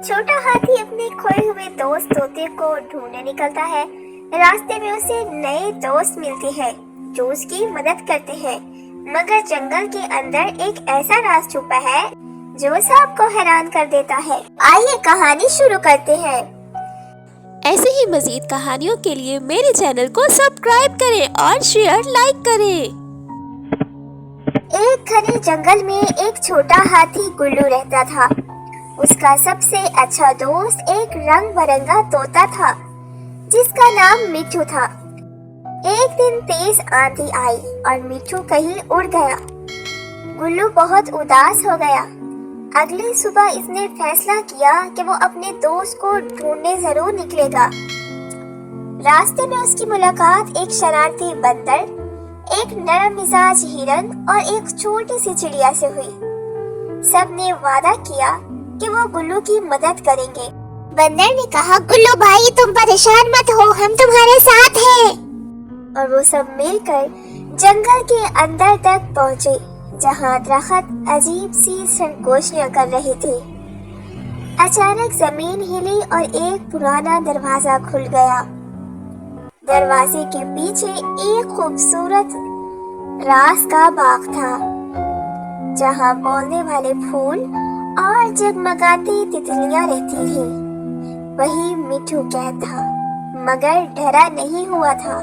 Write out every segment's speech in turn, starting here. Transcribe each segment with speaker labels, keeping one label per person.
Speaker 1: چھوٹا ہاتھی اپنے کھوئے ہوئے دوست طوطے کو ڈھونڈنے نکلتا ہے۔ راستے میں اسے نئے دوست ملتے ہیں جو اس کی مدد کرتے ہیں، مگر جنگل کے اندر ایک ایسا راز چھپا ہے جو سب کو حیران کر دیتا ہے۔ آئیے کہانی شروع کرتے ہیں۔
Speaker 2: ایسے ہی مزید کہانیوں کے لیے میرے چینل کو سبسکرائب کریں اور شیئر لائک کریں۔
Speaker 1: ایک گھنے جنگل میں ایک چھوٹا ہاتھی گلو رہتا تھا۔ اس کا سب سے اچھا دوست ایک رنگ برنگا طوطا تھا جس کا نام مٹھو تھا۔ ایک دن تیز آندھی آئی اور مٹھو کہیں اڑ گیا۔ گلو بہت اداس ہو گیا۔ اگلی صبح اس نے فیصلہ کیا کہ وہ اپنے دوست کو ڈھونڈنے ضرور نکلے گا۔ راستے میں اس کی ملاقات ایک شرارتی بندر، ایک نرم مزاج ہرن اور ایک چھوٹی سی چڑیا سے ہوئی۔ سب نے وعدہ کیا کہ وہ گلو کی مدد کریں گے۔ بندر نے کہا، گلو بھائی تم پریشان مت ہو، ہم تمہارے ساتھ ہیں۔ اور وہ سب مل کر جنگل کے اندر تک پہنچے جہاں درخت عجیب سی سرگوشیاں کر رہے تھے۔ اچانک زمین ہلی اور ایک پرانا دروازہ کھل گیا۔ دروازے کے پیچھے ایک خوبصورت راز کا باغ تھا جہاں بولنے والے پھول اور جگمگاتی تتلیاں رہتی تھیں۔ وہی مٹھو قید تھا مگر ڈرا نہیں ہوا تھا۔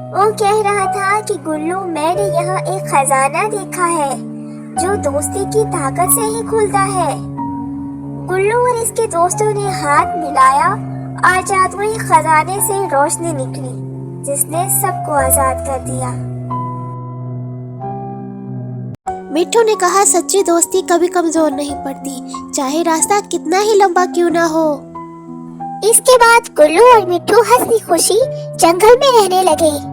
Speaker 1: وہ کہہ رہا تھا کہ گلو میں نے یہاں ایک خزانہ دیکھا ہے جو دوستی کی طاقت سے ہی کھلتا ہے۔ گلو اور اس کے دوستوں نے ہاتھ ملایا اور جادوئی خزانے سے روشنی نکلی جس نے سب کو آزاد کر دیا۔
Speaker 2: مٹھو نے کہا، سچی دوستی کبھی کمزور نہیں پڑتی، چاہے راستہ کتنا ہی لمبا کیوں نہ ہو۔
Speaker 1: اس کے بعد گلو اور مٹھو ہنسی خوشی جنگل میں رہنے لگے۔